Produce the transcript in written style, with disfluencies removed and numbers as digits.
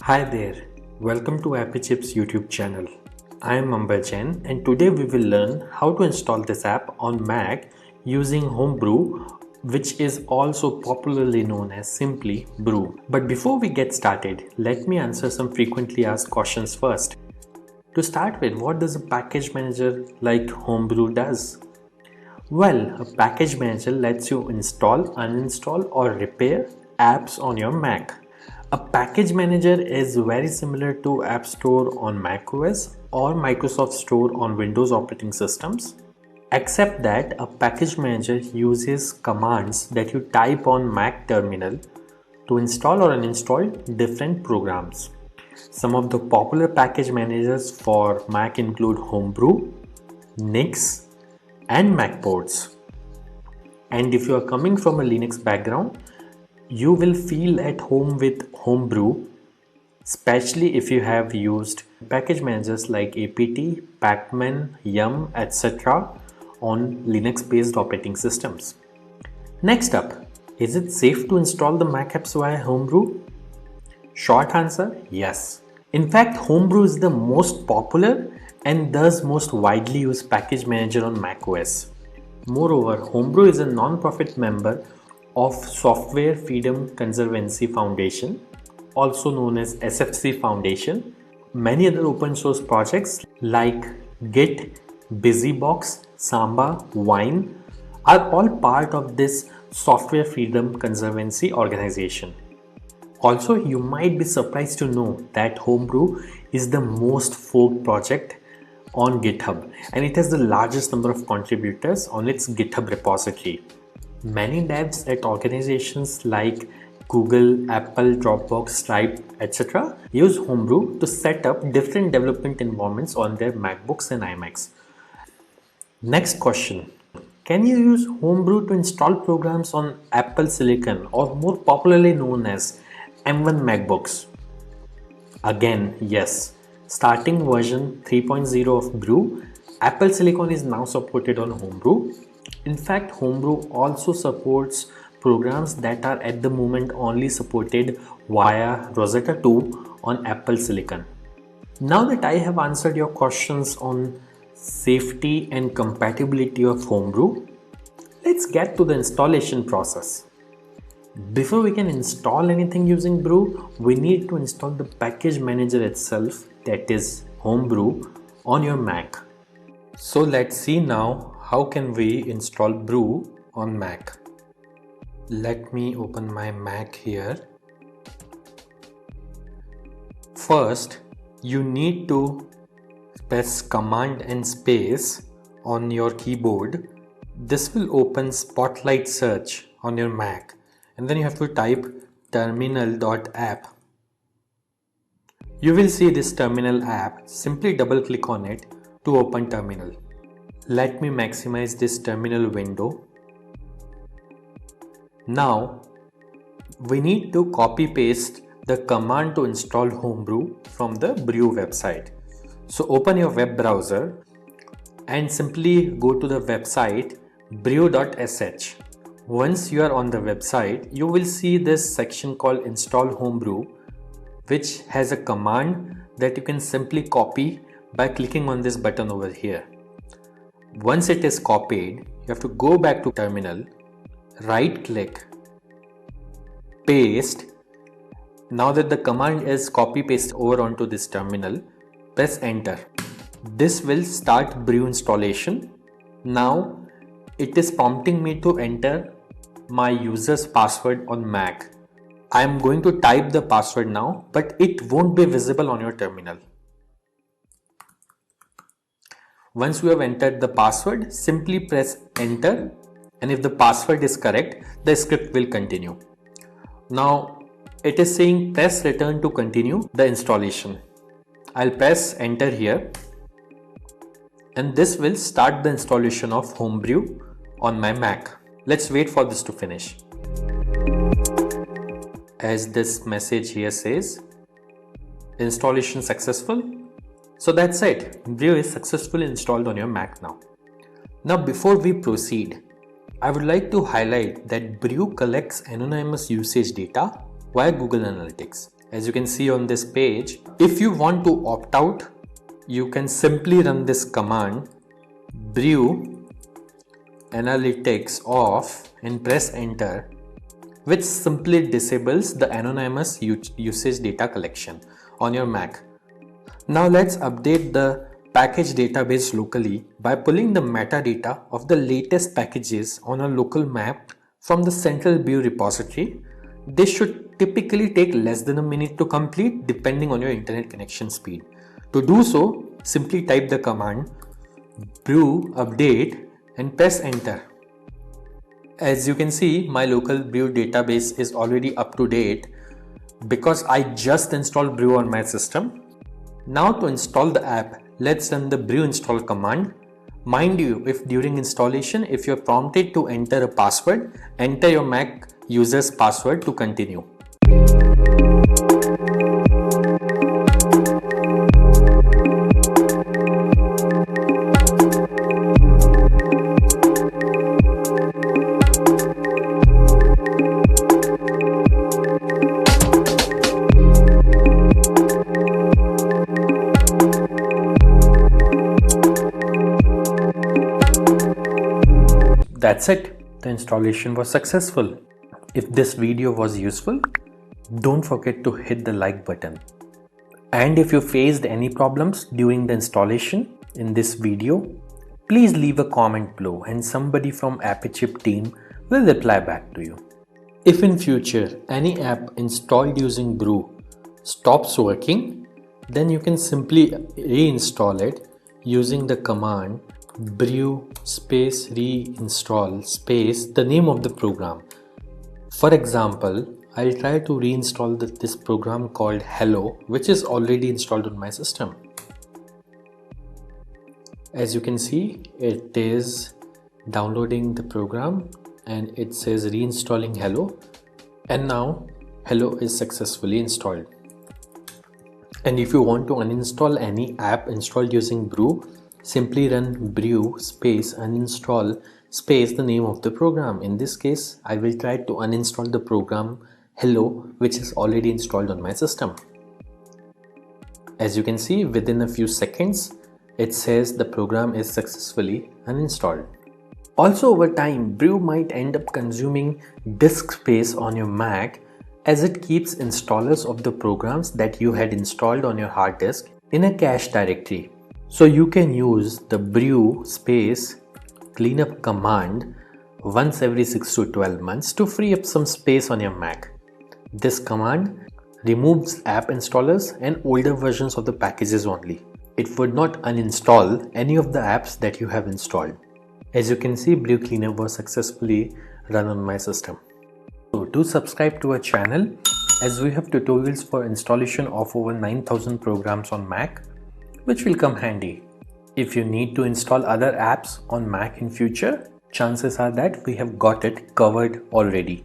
Hi there, welcome to Happy Chips YouTube channel. I am Amber Jain and today we will learn how to install this app on Mac using Homebrew, which is also popularly known as simply Brew. But before we get started, let me answer some frequently asked questions first. To start with, what does a package manager like Homebrew does? Well, a package manager lets you install, uninstall or repair apps on your Mac. A package manager is very similar to App Store on macOS or Microsoft Store on Windows operating systems, except that a package manager uses commands that you type on Mac terminal to install or uninstall different programs. Some of the popular package managers for Mac include Homebrew, Nix, and Macports. And if you are coming from a Linux background, you will feel at home with Homebrew, especially if you have used package managers like apt, pacman, yum, etc. on Linux based operating systems. Next up, is it safe to install the Mac apps via Homebrew? Short answer, yes. In fact, Homebrew is the most popular and thus most widely used package manager on macOS. Moreover, Homebrew is a non-profit member of Software Freedom Conservancy Foundation, also known as SFC Foundation. Many other open source projects like Git, BusyBox, Samba, Wine are all part of this Software Freedom Conservancy organization. Also, you might be surprised to know that Homebrew is the most forked project on GitHub and it has the largest number of contributors on its GitHub repository. Many devs at organizations like Google, Apple, Dropbox, Stripe, etc. use Homebrew to set up different development environments on their MacBooks and iMacs. Next question. Can you use Homebrew to install programs on Apple Silicon or more popularly known as M1 MacBooks? Again, yes. Starting version 3.0 of Brew, Apple Silicon is now supported on Homebrew. In fact, Homebrew also supports programs that are at the moment only supported via Rosetta 2 on Apple Silicon. Now that I have answered your questions on safety and compatibility of Homebrew, let's get to the installation process. Before we can install anything using Brew, we need to install the package manager itself, that is Homebrew, on your Mac. So let's see now how can we install Brew on Mac. Let me open my Mac here. First, you need to press Command and space on your keyboard. This will open Spotlight Search on your Mac. And then you have to type terminal.app. You will see this terminal app. Simply double click on it to open terminal. Let me maximize this terminal window. Now we need to copy paste the command to install Homebrew from the Brew website. So open your web browser and simply go to the website brew.sh. Once you are on the website, you will see this section called Install Homebrew, which has a command that you can simply copy by clicking on this button over here. Once it is copied, you have to go back to terminal, right click, paste. Now that the command is copy paste over onto this terminal, press enter. This will start Brew installation. Now it is prompting me to enter my user's password on Mac. I am going to type the password now, but it won't be visible on your terminal. Once you have entered the password, simply press enter, and if the password is correct, the script will continue. Now it is saying press return to continue the installation. I'll press enter here, and this will start the installation of Homebrew on my Mac. Let's wait for this to finish. As this message here says, installation successful. So that's it. Brew is successfully installed on your Mac now. Now before we proceed, I would like to highlight that Brew collects anonymous usage data via Google Analytics. As you can see on this page, if you want to opt out, you can simply run this command brew analytics off and press enter, which simply disables the anonymous usage data collection on your Mac. Now let's update the package database locally by pulling the metadata of the latest packages on a local map from the central Brew repository. This should typically take less than a minute to complete depending on your internet connection speed. To do so, simply type the command brew update and press enter. As you can see, my local Brew database is already up to date because I just installed Brew on my system. Now to install the app, let's run the brew install command. Mind you, if during installation, if you're prompted to enter a password, enter your Mac user's password to continue. That's it. The installation was successful. If this video was useful, don't forget to hit the like button. And if you faced any problems during the installation in this video, please leave a comment below and somebody from AppleChip team will reply back to you. If in future any app installed using Brew stops working, then you can simply reinstall it using the command brew space reinstall space the name of the program. For example, I'll try to reinstall this program called Hello, which is already installed on my system. As you can see, it is downloading the program and it says reinstalling Hello, and now Hello is successfully installed. And if you want to uninstall any app installed using Brew, simply run brew space uninstall space the name of the program. In this case, I will try to uninstall the program Hello, which is already installed on my system. As you can see, within a few seconds, it says the program is successfully uninstalled. Also, over time, Brew might end up consuming disk space on your Mac as it keeps installers of the programs that you had installed on your hard disk in a cache directory. So you can use the brew space cleanup command once every 6 to 12 months to free up some space on your Mac. This command removes app installers and older versions of the packages only. It would not uninstall any of the apps that you have installed. As you can see, Brew cleanup was successfully run on my system. So do subscribe to our channel as we have tutorials for installation of over 9,000 programs on Mac, which will come handy. If you need to install other apps on Mac in future, chances are that we have got it covered already.